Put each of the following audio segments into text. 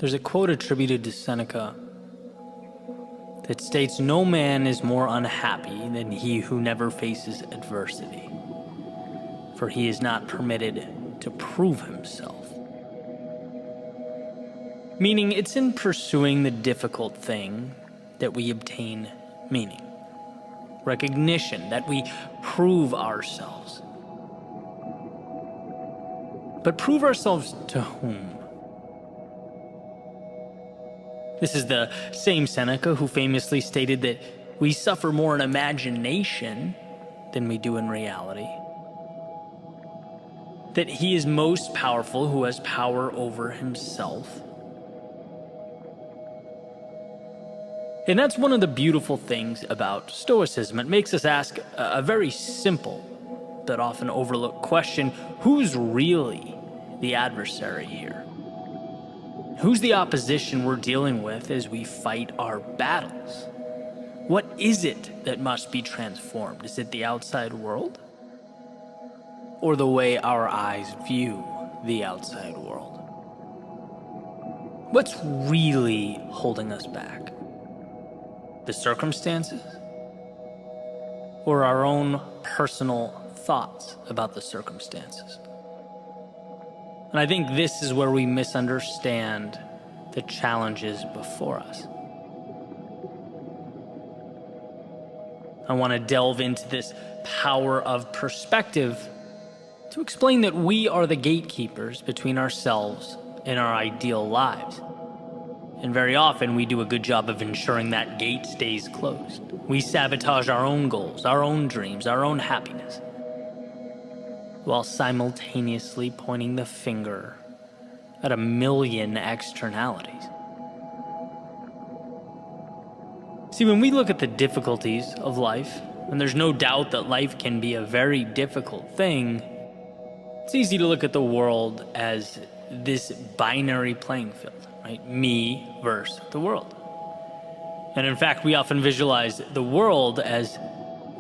There's a quote attributed to Seneca that states, "No man is more unhappy than he who never faces adversity, for he is not permitted to prove himself." Meaning, it's in pursuing the difficult thing that we obtain meaning, recognition, that we prove ourselves. But prove ourselves to whom? This is the same Seneca who famously stated that we suffer more in imagination than we do in reality. That he is most powerful who has power over himself. And that's one of the beautiful things about Stoicism. It makes us ask a very simple but often overlooked question: who's really the adversary here? Who's the opposition we're dealing with as we fight our battles? What is it that must be transformed? Is it the outside world? Or the way our eyes view the outside world? What's really holding us back? The circumstances? Or our own personal thoughts about the circumstances? And I think this is where we misunderstand the challenges before us. I want to delve into this power of perspective to explain that we are the gatekeepers between ourselves and our ideal lives. And very often we do a good job of ensuring that gate stays closed. We sabotage our own goals, our own dreams, our own happiness, while simultaneously pointing the finger at a million externalities. See, when we look at the difficulties of life, and there's no doubt that life can be a very difficult thing, it's easy to look at the world as this binary playing field, right? Me versus the world. And in fact, we often visualize the world as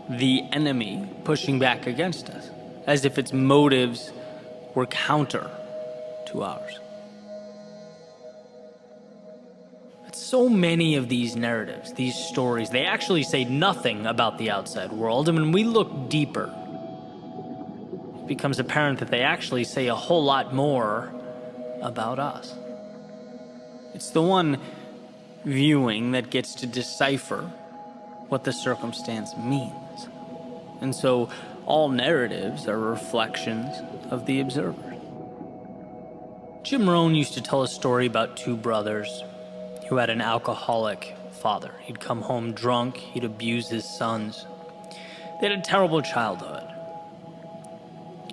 the enemy pushing back against us, as if its motives were counter to ours. But so many of these narratives, these stories, they actually say nothing about the outside world. And when we look deeper, it becomes apparent that they actually say a whole lot more about us. It's the one viewing that gets to decipher what the circumstance means. And so all narratives are reflections of the observer. Jim Rohn used to tell a story about two brothers who had an alcoholic father. He'd come home drunk, he'd abuse his sons. They had a terrible childhood.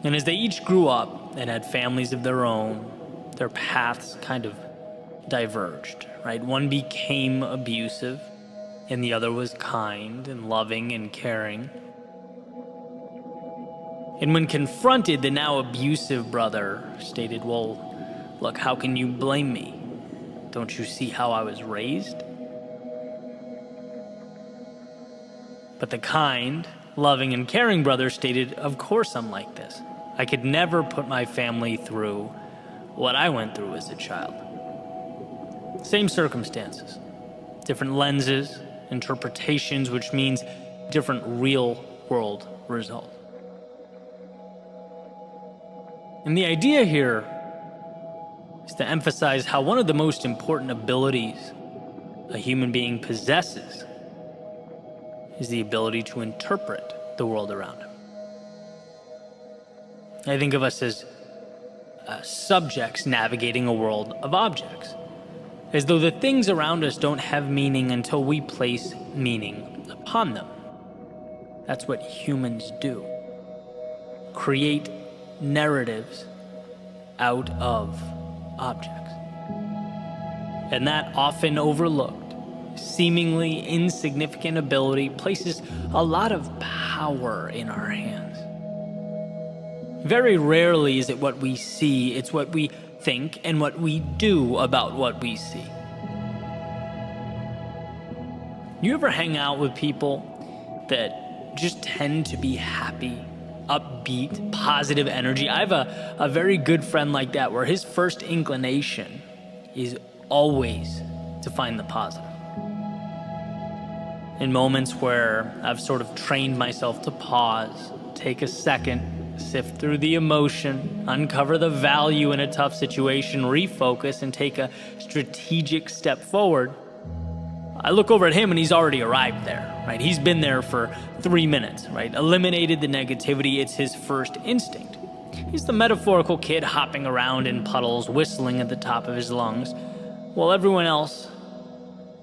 And as they each grew up and had families of their own, their paths kind of diverged, right? One became abusive, and the other was kind and loving and caring. And when confronted, the now abusive brother stated, "Well, look, how can you blame me? Don't you see how I was raised?" But the kind, loving, and caring brother stated, "Of course I'm like this. I could never put my family through what I went through as a child." Same circumstances, different lenses, interpretations, which means different real-world result. And the idea here is to emphasize how one of the most important abilities a human being possesses is the ability to interpret the world around him. I think of us as subjects navigating a world of objects, as though the things around us don't have meaning until we place meaning upon them. That's what humans do. Create narratives out of objects. And that often overlooked, seemingly insignificant ability places a lot of power in our hands. Very rarely is it what we see, it's what we think and what we do about what we see. You ever hang out with people that just tend to be happy, upbeat, positive energy? I have a very good friend like that, where his first inclination is always to find the positive. In moments where I've sort of trained myself to pause, take a second, sift through the emotion, uncover the value in a tough situation, refocus, and take a strategic step forward, I look over at him and he's already arrived there, right? He's been there for 3 minutes, right? Eliminated the negativity. It's his first instinct. He's the metaphorical kid hopping around in puddles, whistling at the top of his lungs, while everyone else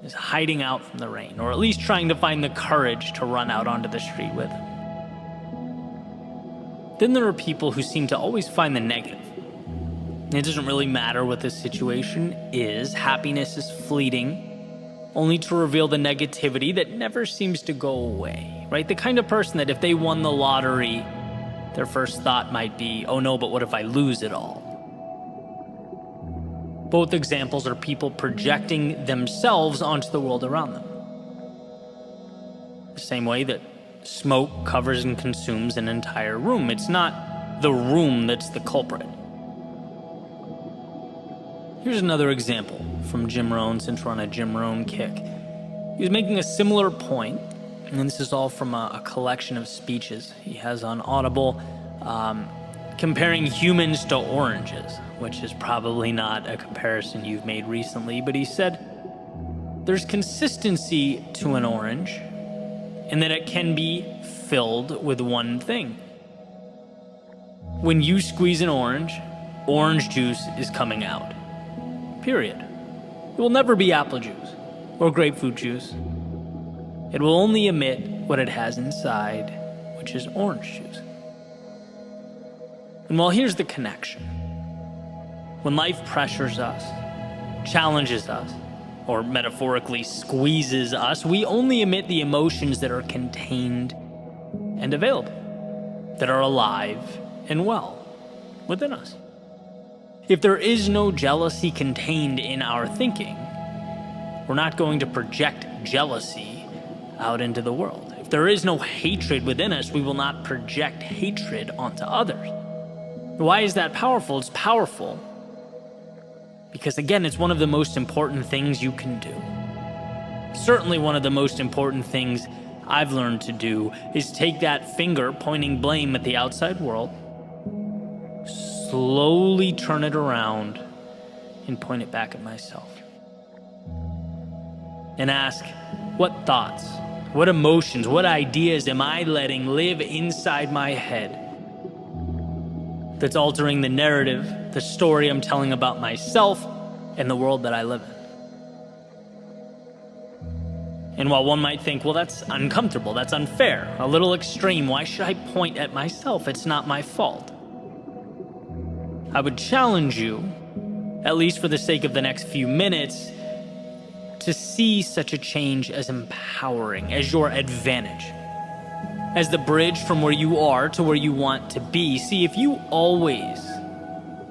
is hiding out from the rain, or at least trying to find the courage to run out onto the street with him. Then there are people who seem to always find the negative. It doesn't really matter what the situation is. Happiness is fleeting, only to reveal the negativity that never seems to go away, right? The kind of person that if they won the lottery, their first thought might be, oh no, but what if I lose it all? Both examples are people projecting themselves onto the world around them. The same way that smoke covers and consumes an entire room. It's not the room that's the culprit. Here's another example from Jim Rohn, since we're on a Jim Rohn kick. He was making a similar point, and this is all from a collection of speeches he has on Audible, comparing humans to oranges, which is probably not a comparison you've made recently, but he said, there's consistency to an orange in that it can be filled with one thing. When you squeeze an orange juice is coming out. Period. It will never be apple juice or grapefruit juice. It will only emit what it has inside, which is orange juice. And well, here's the connection. When life pressures us, challenges us, or metaphorically squeezes us, we only emit the emotions that are contained and available, that are alive and well within us. If there is no jealousy contained in our thinking, we're not going to project jealousy out into the world. If there is no hatred within us, we will not project hatred onto others. Why is that powerful? It's powerful because, again, it's one of the most important things you can do. Certainly one of the most important things I've learned to do is take that finger pointing blame at the outside world, slowly turn it around, and point it back at myself. And ask, what thoughts, what emotions, what ideas am I letting live inside my head that's altering the narrative, the story I'm telling about myself and the world that I live in? And while one might think, well, that's uncomfortable, that's unfair, a little extreme, why should I point at myself? It's not my fault. I would challenge you, at least for the sake of the next few minutes, to see such a change as empowering, as your advantage, as the bridge from where you are to where you want to be. See, if you always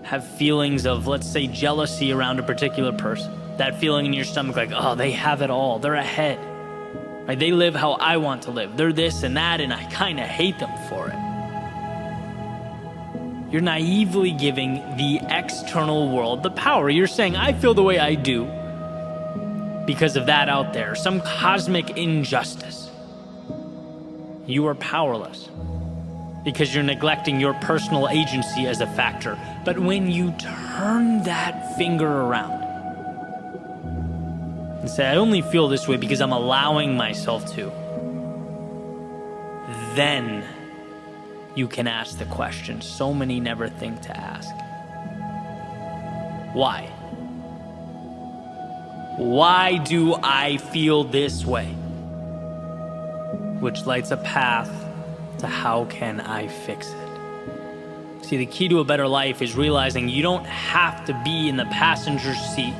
have feelings of, let's say, jealousy around a particular person, that feeling in your stomach like, oh, they have it all, they're ahead, right? They live how I want to live, they're this and that, and I kind of hate them for it. You're naively giving the external world the power. You're saying, I feel the way I do because of that out there, some cosmic injustice. You are powerless because you're neglecting your personal agency as a factor. But when you turn that finger around and say, I only feel this way because I'm allowing myself to, then you can ask the question so many never think to ask. Why? Why do I feel this way? Which lights a path to how can I fix it? See, the key to a better life is realizing you don't have to be in the passenger seat,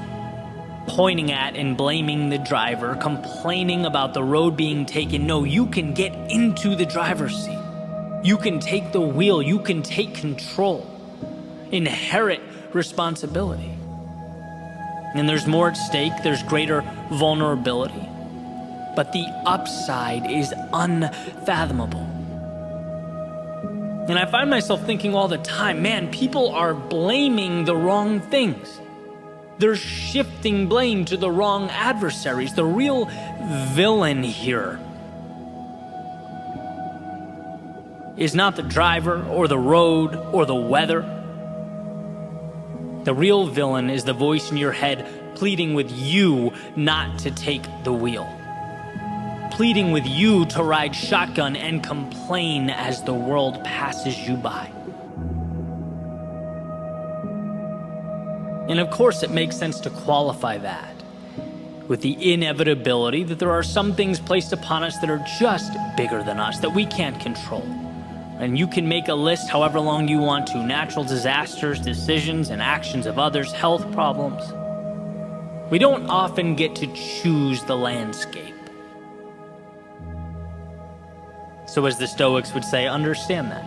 pointing at and blaming the driver, complaining about the road being taken. No, you can get into the driver's seat. You can take the wheel. You can take control. Inherit responsibility. And there's more at stake. There's greater vulnerability. But the upside is unfathomable. And I find myself thinking all the time, man, people are blaming the wrong things. They're shifting blame to the wrong adversaries. The real villain here is not the driver or the road or the weather. The real villain is the voice in your head pleading with you not to take the wheel. Pleading with you to ride shotgun and complain as the world passes you by. And of course, it makes sense to qualify that with the inevitability that there are some things placed upon us that are just bigger than us, that we can't control. And you can make a list however long you want to: natural disasters, decisions and actions of others, health problems. We don't often get to choose the landscape. So as the Stoics would say, understand that.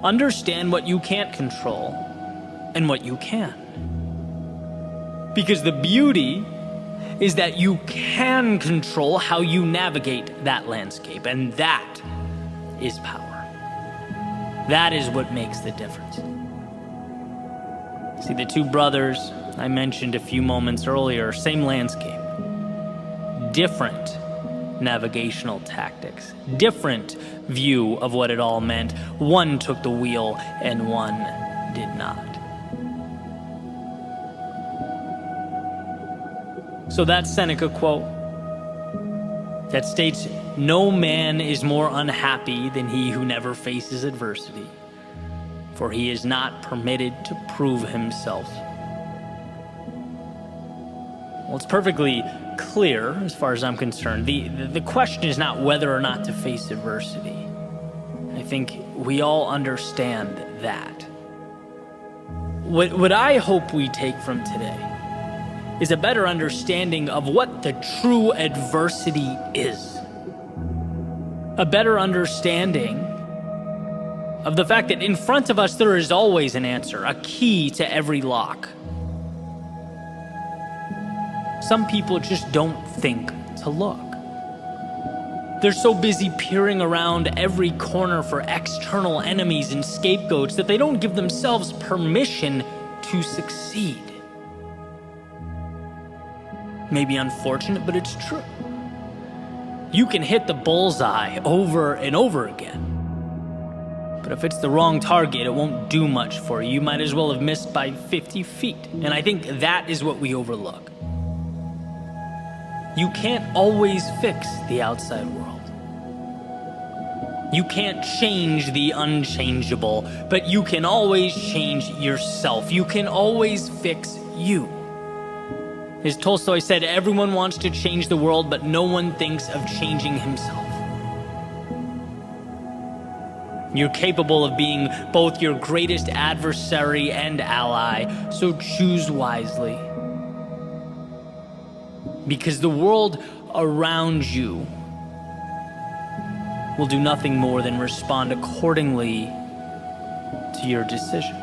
Understand what you can't control and what you can. Because the beauty is that you can control how you navigate that landscape, and that is power. That is what makes the difference. See, the two brothers I mentioned a few moments earlier, same landscape, different navigational tactics, different view of what it all meant. One took the wheel and one did not. So that Seneca quote that states, "No man is more unhappy than he who never faces adversity, for he is not permitted to prove himself." Well, it's perfectly clear, as far as I'm concerned. The question is not whether or not to face adversity. I think we all understand that. What I hope we take from today is a better understanding of what the true adversity is. A better understanding of the fact that in front of us there is always an answer, a key to every lock. Some people just don't think to look. They're so busy peering around every corner for external enemies and scapegoats that they don't give themselves permission to succeed. Maybe unfortunate, but it's true. You can hit the bullseye over and over again. But if it's the wrong target, it won't do much for you. You might as well have missed by 50 feet. And I think that is what we overlook. You can't always fix the outside world. You can't change the unchangeable, but you can always change yourself. You can always fix you. As Tolstoy said, everyone wants to change the world, but no one thinks of changing himself. You're capable of being both your greatest adversary and ally, so choose wisely. Because the world around you will do nothing more than respond accordingly to your decision.